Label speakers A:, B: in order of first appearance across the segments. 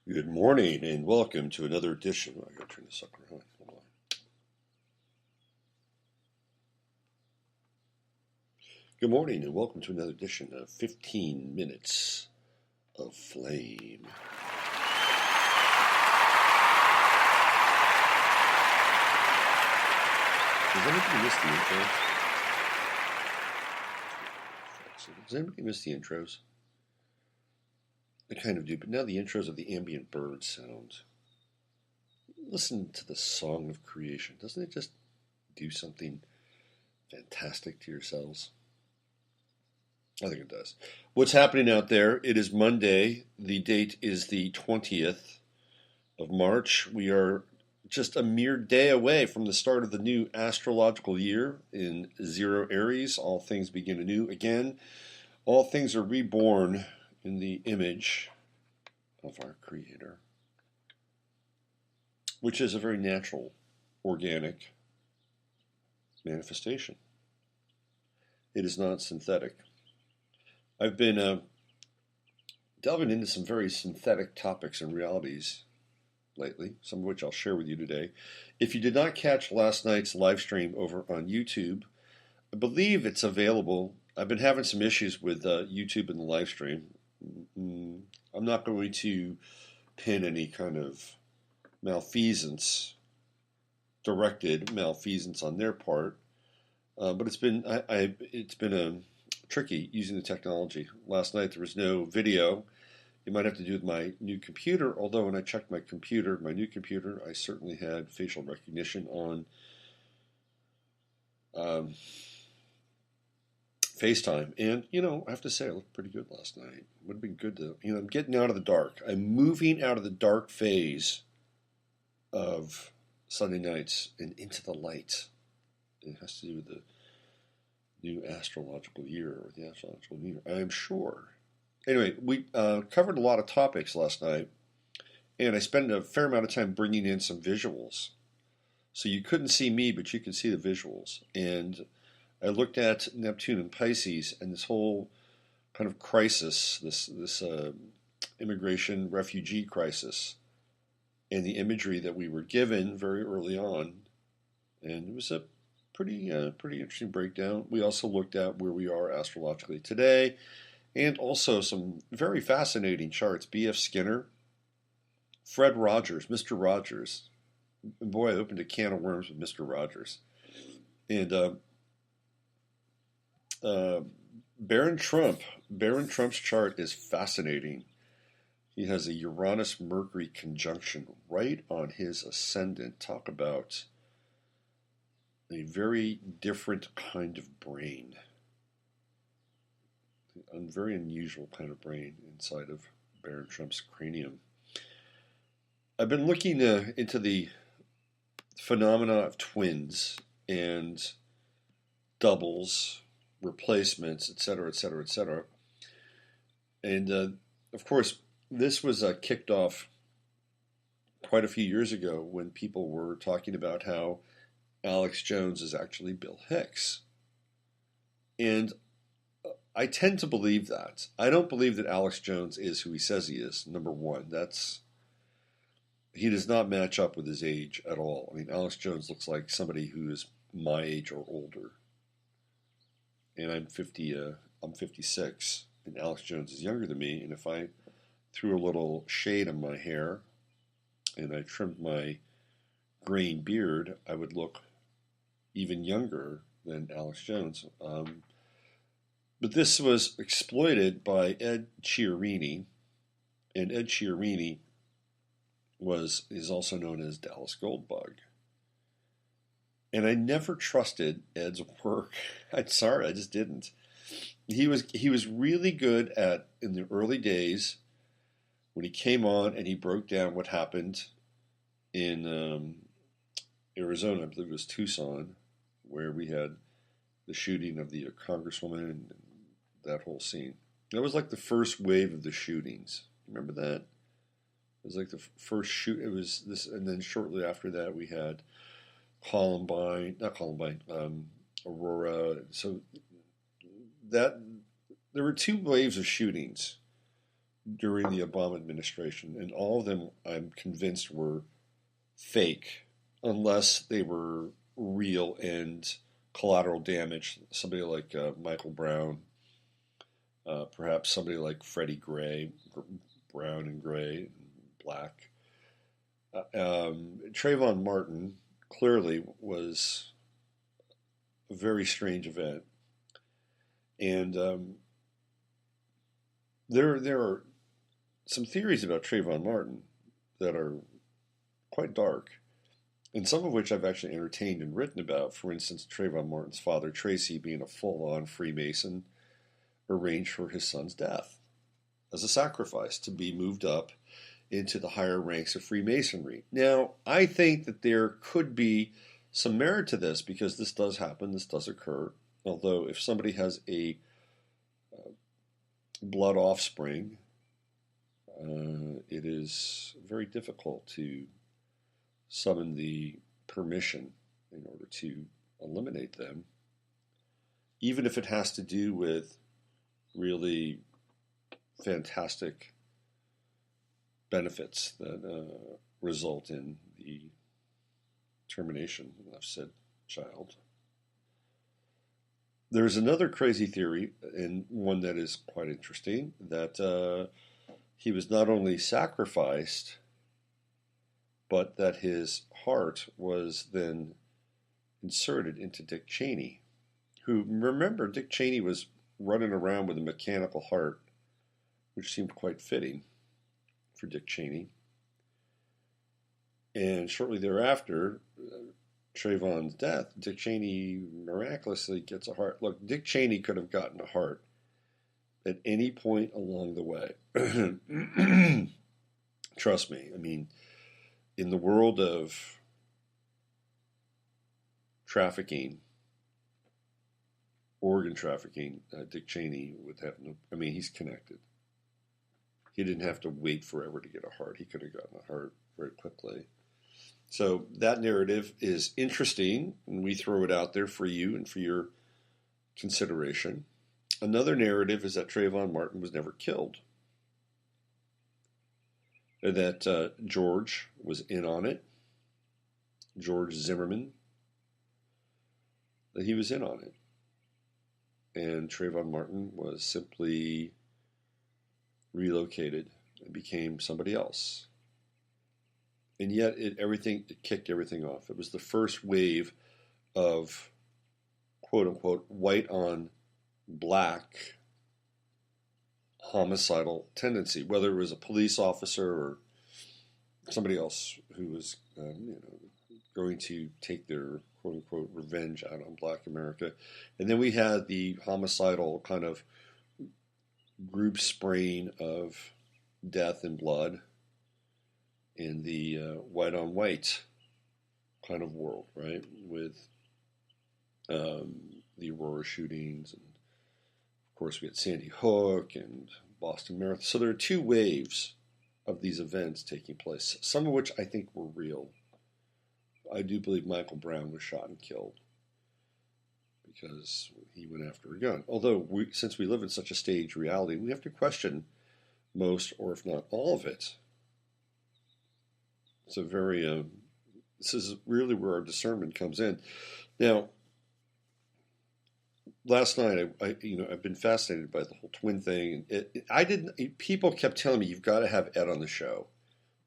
A: Good morning and welcome to another edition. I gotta turn this up around. Hold on. Good morning and welcome to another edition of 15 Minutes of Flame. Does anybody miss the intros? Does anybody miss the intros? I kind of do, but now the intros of the ambient bird sound. Listen to the song of creation. Doesn't it just do something fantastic to yourselves? I think it does. What's happening out there? It is Monday. The date is the 20th of March. We are just a mere day away from the start of the new astrological year in Zero Aries. All things begin anew again. All things are reborn in the image of our Creator, which is a very natural, organic manifestation. It is not synthetic. I've been delving into some very synthetic topics and realities lately, some of which I'll share with you today. If you did not catch last night's live stream over on YouTube, I believe it's available. I've been having some issues with YouTube and the live stream. I'm not going to pin any kind of directed malfeasance on their part, but it's been tricky using the technology. Last night there was no video. It might have to do with my new computer, although when I checked my new computer, I certainly had facial recognition on FaceTime. And, I have to say, I looked pretty good last night. It would have been good to, I'm getting out of the dark. I'm moving out of the dark phase of Sunday nights and into the light. It has to do with the new astrological year, or the astrological year, I'm sure. Anyway, we covered a lot of topics last night, and I spent a fair amount of time bringing in some visuals. So you couldn't see me, but you could see the visuals. And I looked at Neptune and Pisces and this whole kind of crisis, this immigration refugee crisis, and the imagery that we were given very early on. And it was a pretty interesting breakdown. We also looked at where we are astrologically today, and also some very fascinating charts. B.F. Skinner, Fred Rogers, Mr. Rogers. And boy, I opened a can of worms with Mr. Rogers. And Baron Trump. Baron Trump's chart is fascinating. He has a Uranus-Mercury conjunction right on his ascendant. Talk about a very different kind of brain. A very unusual kind of brain inside of Baron Trump's cranium. I've been looking into the phenomena of twins and doubles, replacements, etc., etc., etc. And of course, this was kicked off quite a few years ago when people were talking about how Alex Jones is actually Bill Hicks. And I tend to believe that. I don't believe that Alex Jones is who he says he is, number one. He does not match up with his age at all. I mean, Alex Jones looks like somebody who is my age or older. And I'm 56, and Alex Jones is younger than me, and if I threw a little shade on my hair and I trimmed my graying beard, I would look even younger than Alex Jones. But this was exploited by Ed Chiarini, and Ed Chiarini is also known as Dallas Goldbug. And I never trusted Ed's work. I'm sorry, I just didn't. He was really good in the early days when he came on and he broke down what happened in Arizona, I believe it was Tucson, where we had the shooting of the congresswoman and that whole scene. That was like the first wave of the shootings. Remember that? It was like the first shoot. It was this, and then shortly after that we had Aurora. So that there were two waves of shootings during the Obama administration, and all of them, I'm convinced, were fake, unless they were real and collateral damage. Somebody like Michael Brown, perhaps somebody like Freddie Gray, brown and gray and black. Trayvon Martin clearly was a very strange event, and there are some theories about Trayvon Martin that are quite dark, and some of which I've actually entertained and written about. For instance, Trayvon Martin's father, Tracy, being a full-on Freemason, arranged for his son's death as a sacrifice to be moved up into the higher ranks of Freemasonry. Now, I think that there could be some merit to this because this does happen, this does occur. Although, if somebody has a blood offspring, it is very difficult to summon the permission in order to eliminate them, even if it has to do with really fantastic benefits that result in the termination of said child. There's another crazy theory, and one that is quite interesting, that he was not only sacrificed, but that his heart was then inserted into Dick Cheney, who, remember, Dick Cheney was running around with a mechanical heart, which seemed quite fitting for Dick Cheney. And shortly thereafter, Trayvon's death, Dick Cheney miraculously gets a heart. Look, Dick Cheney could have gotten a heart at any point along the way. Trust me. I mean, in the world of trafficking, organ trafficking, Dick Cheney would have no, I mean, he's connected. He didn't have to wait forever to get a heart. He could have gotten a heart very quickly. So that narrative is interesting, and we throw it out there for you and for your consideration. Another narrative is that Trayvon Martin was never killed, that George was in on it, George Zimmerman, that he was in on it, and Trayvon Martin was simply relocated and became somebody else. And yet it kicked everything off. It was the first wave of quote unquote white on black homicidal tendency, whether it was a police officer or somebody else who was going to take their quote unquote revenge out on black America. And then we had the homicidal kind of group spraying of death and blood in the white on white kind of world, right? With the Aurora shootings, and of course we had Sandy Hook and Boston Marathon. So there are two waves of these events taking place, some of which I think were real. I do believe Michael Brown was shot and killed because he went after a gun. Although, since we live in such a staged reality, we have to question most, or if not all of it. It's a very, this is really where our discernment comes in. Now, last night, I've been fascinated by the whole twin thing. People kept telling me, you've got to have Ed on the show.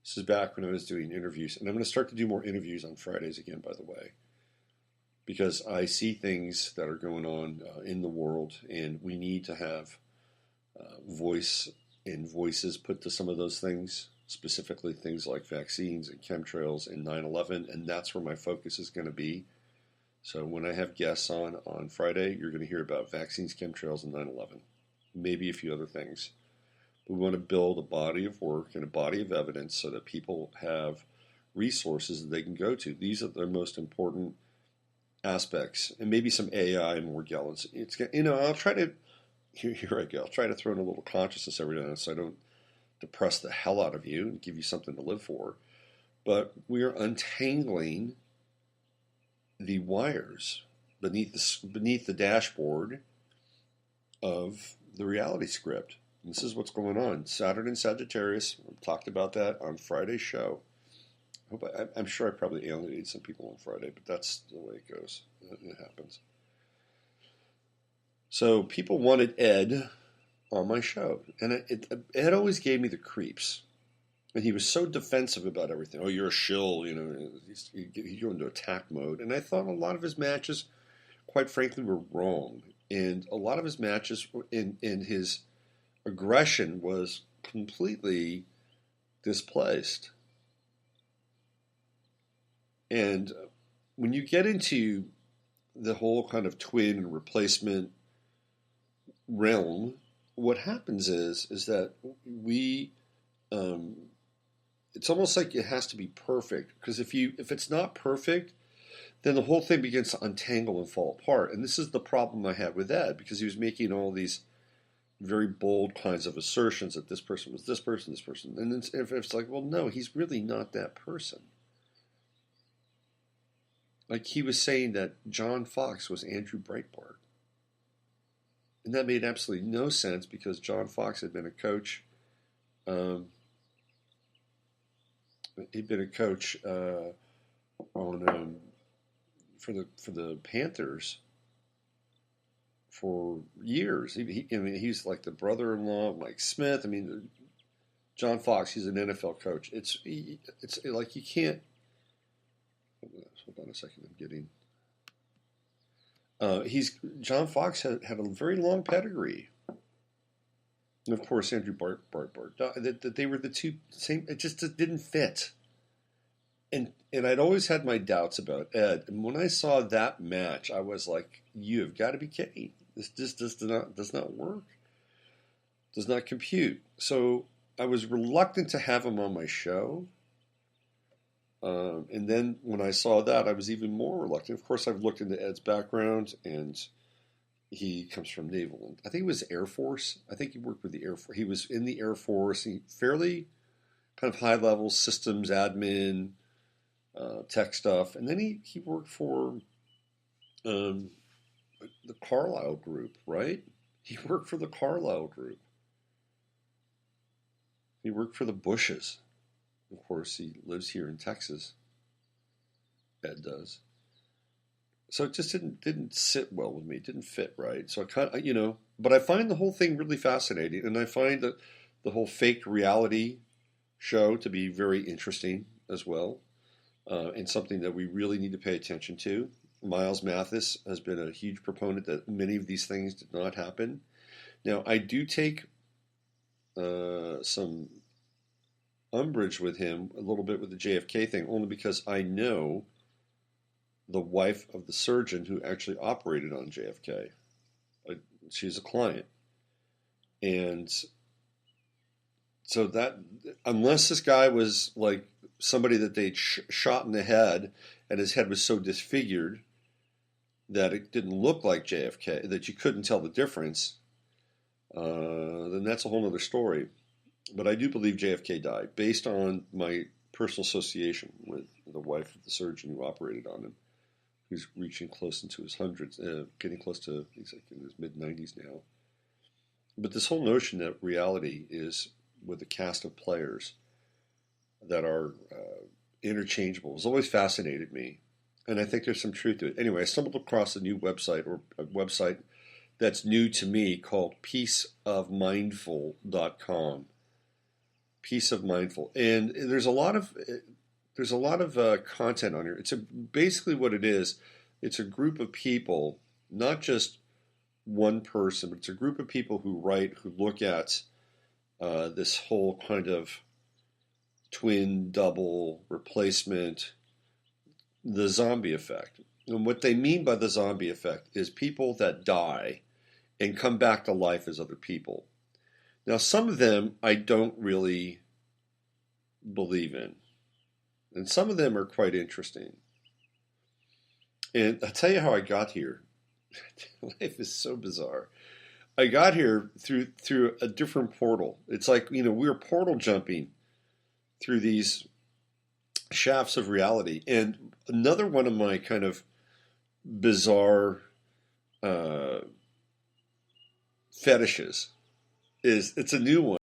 A: This is back when I was doing interviews, and I'm going to start to do more interviews on Fridays again, by the way, because I see things that are going on in the world, and we need to have voice and voices put to some of those things, specifically things like vaccines and chemtrails and 9/11, and that's where my focus is going to be. So when I have guests on Friday, you're going to hear about vaccines, chemtrails, and 9/11, maybe a few other things. We want to build a body of work and a body of evidence so that people have resources that they can go to. These are the most important aspects, and maybe some AI and Morgellons. I'll try to, here I go, I'll try to throw in a little consciousness every now and then so I don't depress the hell out of you and give you something to live for. But we are untangling the wires beneath the dashboard of the reality script. This is what's going on. Saturn and Sagittarius. We talked about that on Friday's show. I'm sure I probably alienated some people on Friday, but that's the way it goes. It happens. So people wanted Ed on my show, and Ed always gave me the creeps. And he was so defensive about everything. Oh, you're a shill, he'd go into attack mode. And I thought a lot of his matches, quite frankly, were wrong. And a lot of his matches in his aggression was completely displaced. And when you get into the whole kind of twin and replacement realm, what happens is that we, it's almost like it has to be perfect, because if it's not perfect, then the whole thing begins to untangle and fall apart. And this is the problem I had with Ed, because he was making all these very bold kinds of assertions that this person was this person, and it's like, well, no, he's really not that person. Like, he was saying that John Fox was Andrew Breitbart. And that made absolutely no sense, because John Fox had been a coach. He'd been a coach for the Panthers for years. He's like the brother-in-law of Mike Smith. I mean, John Fox, he's an NFL coach. It's like you can't. Hold on a second. I'm getting. John Fox had a very long pedigree, and of course Andrew Breitbart. That they were the two same. It just didn't fit, and I'd always had my doubts about Ed. And when I saw that match, I was like, "You've got to be kidding! This just does not work. Does not compute." So I was reluctant to have him on my show. And then when I saw that, I was even more reluctant. Of course, I've looked into Ed's background, and he comes from Naval. I think it was Air Force. I think he worked with the Air Force. He was in the Air Force. He fairly kind of high-level systems admin, tech stuff. And then he worked for the Carlyle Group, right? He worked for the Carlyle Group. He worked for the Bushes. Of course, he lives here in Texas. Ed does. So it just didn't sit well with me. It didn't fit right. So I kind of, but I find the whole thing really fascinating, and I find that the whole fake reality show to be very interesting as well, and something that we really need to pay attention to. Miles Mathis has been a huge proponent that many of these things did not happen. Now, I do take some umbrage with him a little bit with the JFK thing, only because I know the wife of the surgeon who actually operated on JFK. She's a client. And so that, unless this guy was like somebody that they'd shot in the head and his head was so disfigured that it didn't look like JFK, that you couldn't tell the difference, then that's a whole other story. But I do believe JFK died, based on my personal association with the wife of the surgeon who operated on him, who's reaching close into his hundreds, getting close to, he's like in his mid-90s now. But this whole notion that reality is with a cast of players that are interchangeable has always fascinated me, and I think there's some truth to it. Anyway, I stumbled across a new website, or a website that's new to me, called peaceofmindful.com. Peace of Mindful, and there's a lot of content on here. It's basically what it is. It's a group of people, not just one person, but it's a group of people who write, who look at this whole kind of twin, double, replacement, the zombie effect. And what they mean by the zombie effect is people that die and come back to life as other people. Now, some of them I don't really believe in, and some of them are quite interesting. And I'll tell you how I got here. Life is so bizarre. I got here through a different portal. It's like, we were portal jumping through these shafts of reality. And another one of my kind of bizarre fetishes is it's a new one.